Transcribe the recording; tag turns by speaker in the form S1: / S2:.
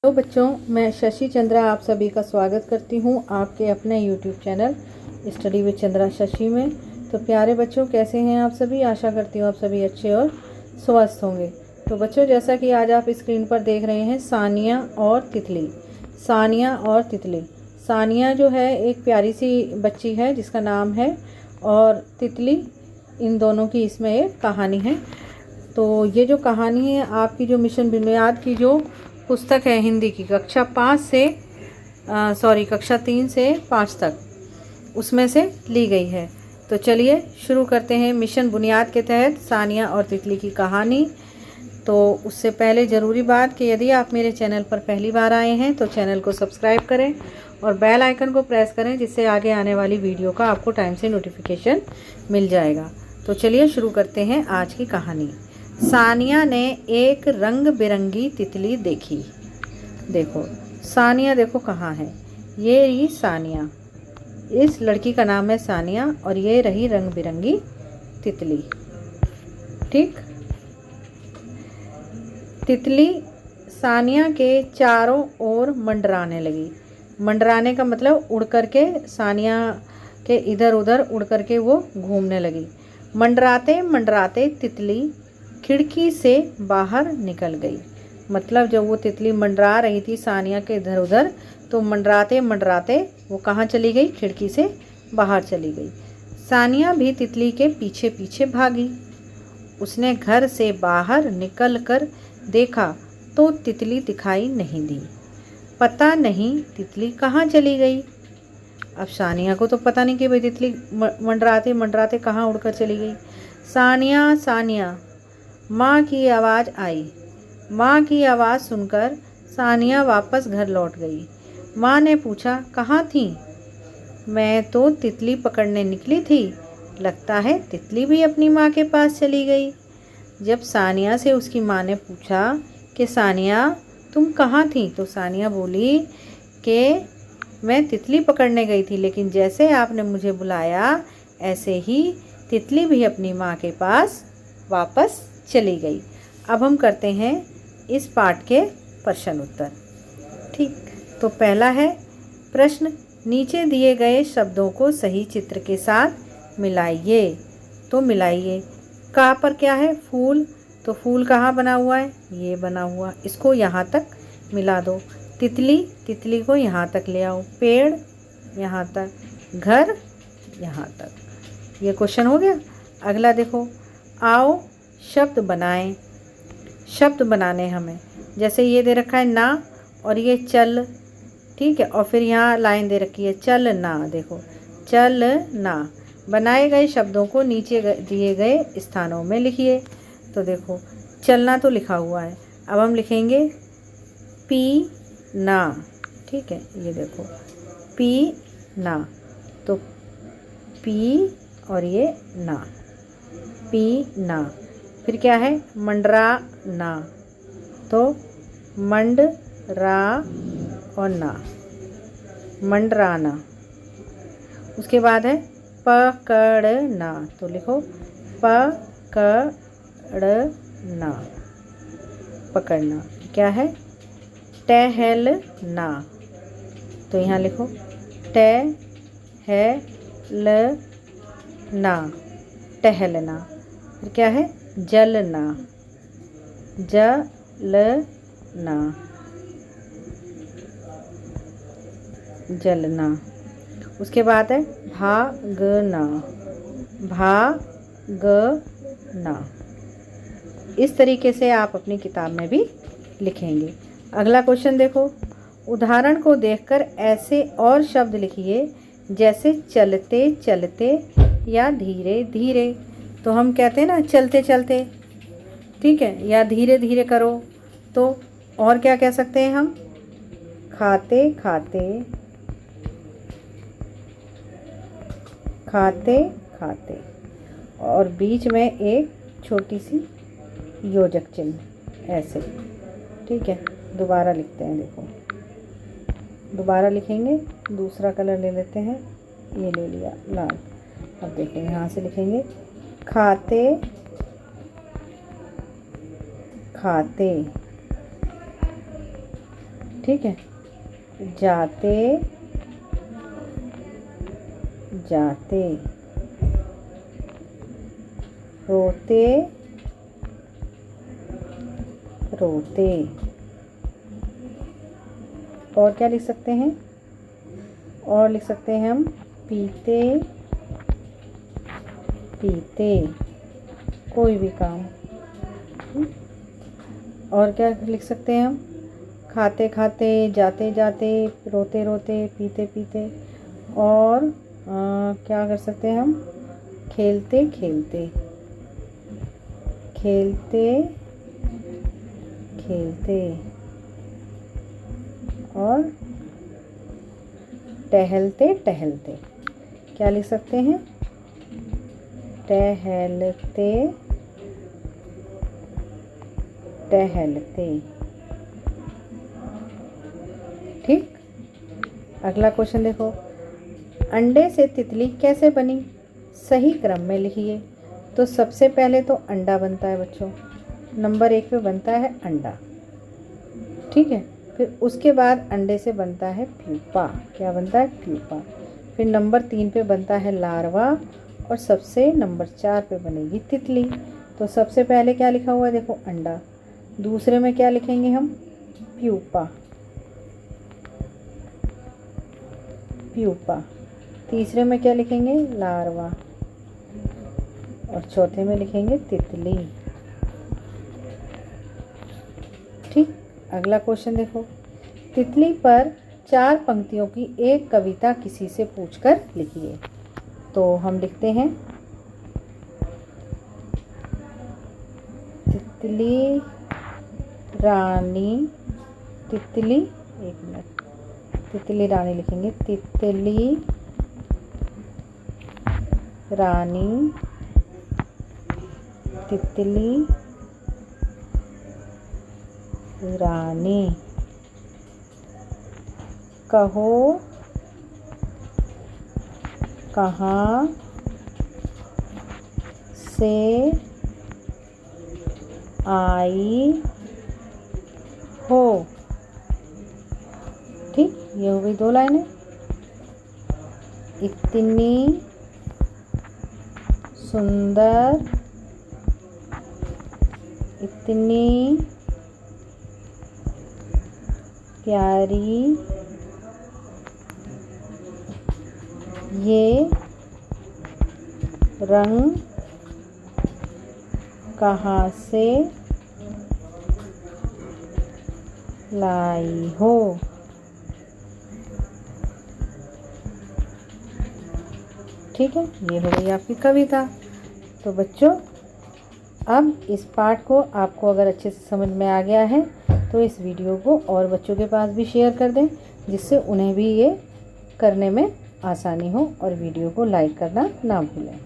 S1: Hello बच्चों, मैं शशि चंद्रा आप सभी का स्वागत करती हूँ आपके अपने YouTube channel study with Chandra Shashi में। तो प्यारे बच्चों, कैसे हैं आप सभी? आशा करती हूँ आप सभी अच्छे और स्वस्थ होंगे। तो बच्चों, जैसा कि आज आप स्क्रीन पर देख रहे हैं, सानिया और तितली। सानिया और तितली। सानिया जो है एक प्यारी सी बच्ची है जिसका नाम है, और तितली, इन दोनों की इसमें एक कहानी है। तो ये जो कहानी है आपकी जो मिशन बुनियाद की जो पुस्तक है हिंदी की, कक्षा 3 से 5 तक, उसमें से ली गई है। तो चलिए शुरू करते हैं मिशन बुनियाद के तहत सानिया और तितली की कहानी। तो उससे पहले ज़रूरी बात कि यदि आप मेरे चैनल पर पहली बार आए हैं तो चैनल को सब्सक्राइब करें और बेल आइकन को प्रेस करें, जिससे आगे आने वाली वीडियो का आपको टाइम से नोटिफिकेशन मिल जाएगा। तो चलिए शुरू करते हैं आज की कहानी। सानिया ने एक रंग बिरंगी तितली देखी। देखो सानिया, देखो कहाँ है ये रही सानिया। इस लड़की का नाम है सानिया और ये रही रंग बिरंगी तितली। ठीक, तितली सानिया के चारों ओर मंडराने लगी। मंडराने का मतलब उड़ करके सानिया के इधर उधर उड़ करके वो घूमने लगी। मंडराते मंडराते तितली खिड़की से बाहर निकल गई। मतलब जब वो तितली मंडरा रही थी सानिया के इधर उधर, तो मंडराते मंडराते वो कहाँ चली गई? खिड़की से बाहर चली गई। सानिया भी तितली के पीछे पीछे भागी। उसने घर से बाहर निकल कर देखा तो तितली दिखाई नहीं दी। पता नहीं तितली कहाँ चली गई। अब सानिया को तो पता नहीं कि भाई तितली मंडराते मंडराते कहाँ उड़कर चली गई। सानिया सानिया, माँ की आवाज़ आई। माँ की आवाज़ सुनकर सानिया वापस घर लौट गई। माँ ने पूछा, कहाँ थी? मैं तो तितली पकड़ने निकली थी, लगता है तितली भी अपनी माँ के पास चली गई। जब सानिया से उसकी माँ ने पूछा कि सानिया तुम कहाँ थी, तो सानिया बोली कि मैं तितली पकड़ने गई थी, लेकिन जैसे आपने मुझे बुलाया ऐसे ही तितली भी अपनी माँ के पास वापस चली गई। अब हम करते हैं इस पाठ के प्रश्न उत्तर। ठीक, तो पहला है प्रश्न, नीचे दिए गए शब्दों को सही चित्र के साथ मिलाइए। तो मिलाइए। का पर क्या है? फूल। तो फूल कहाँ बना हुआ है? ये बना हुआ, इसको यहाँ तक मिला दो। तितली, तितली को यहाँ तक ले आओ। पेड़ यहाँ तक, घर यहाँ तक। ये क्वेश्चन हो गया। अगला देखो, आओ शब्द बनाएं। शब्द बनाने हमें, जैसे ये दे रखा है ना और ये चल, ठीक है, और फिर यहाँ लाइन दे रखी है चल ना। देखो चल ना। बनाए गए शब्दों को नीचे दिए गए स्थानों में लिखिए। तो देखो चलना तो लिखा हुआ है, अब हम लिखेंगे पी ना। ठीक है, ये देखो पी ना, तो पी और ये ना, पी ना। फिर क्या है? मंडरा ना, तो मंड रा और ना, मंडराना। उसके बाद है पकड़ना, तो लिखो पकड़ना, पकड़ना। क्या है? टहलना, तो यहाँ लिखो टहलना, टहलना। फिर क्या है? जलना, जलना, जलना। उसके बाद है भागना, भागना। इस तरीके से आप अपनी किताब में भी लिखेंगे। अगला क्वेश्चन देखो, उदाहरण को देखकर ऐसे और शब्द लिखिए जैसे चलते चलते या धीरे धीरे। तो हम कहते हैं ना चलते चलते, ठीक है, या धीरे धीरे करो। तो और क्या कह सकते हैं हम? खाते खाते, खाते खाते, और बीच में एक छोटी सी योजक चिन्ह, ऐसे। ठीक है, दोबारा लिखते हैं। देखो दोबारा लिखेंगे, दूसरा कलर ले लेते हैं, ये ले लिया लाल। अब देखो यहाँ से लिखेंगे खाते खाते, ठीक है। जाते जाते, रोते रोते। और क्या लिख सकते हैं? और लिख सकते हैं हम पीते पीते, कोई भी काम। और क्या लिख सकते हैं हम? खाते खाते, जाते जाते, रोते रोते, पीते पीते। और क्या कर सकते हैं हम? खेलते खेलते, खेलते खेलते। और टहलते टहलते, क्या लिख सकते हैं? टहलते टहलते। ठीक। अगला क्वेश्चन देखो, अंडे से तितली कैसे बनी? सही क्रम में लिखिए। तो सबसे पहले तो अंडा बनता है बच्चों, नंबर 1 पे बनता है अंडा, ठीक है। फिर उसके बाद अंडे से बनता है प्यूपा। क्या बनता है? प्यूपा। फिर नंबर 3 पे बनता है लार्वा, और सबसे नंबर 4 पे बनेगी तितली। तो सबसे पहले क्या लिखा हुआ है? देखो अंडा। दूसरे में क्या लिखेंगे हम? Pupa, pupa. तीसरे में क्या लिखेंगे? लार्वा। और चौथे में लिखेंगे तितली। ठीक। अगला क्वेश्चन देखो, तितली पर 4 पंक्तियों की एक कविता किसी से पूछकर लिखिए। तो हम लिखते हैं, तितली रानी, तितली, एक मिनट, तितली रानी लिखेंगे। तितली रानी, तितली रानी, कहो कहाँ से आई हो। ठीक, ये हो गई 2 लाइनें। इतनी सुंदर, इतनी प्यारी, ये रंग कहाँ से लाई हो। ठीक है, ये हो गई आपकी कविता। तो बच्चों, अब इस पाठ को आपको अगर अच्छे से समझ में आ गया है तो इस वीडियो को और बच्चों के पास भी शेयर कर दें, जिससे उन्हें भी ये करने में आसानी हो, और वीडियो को लाइक करना ना भूलें।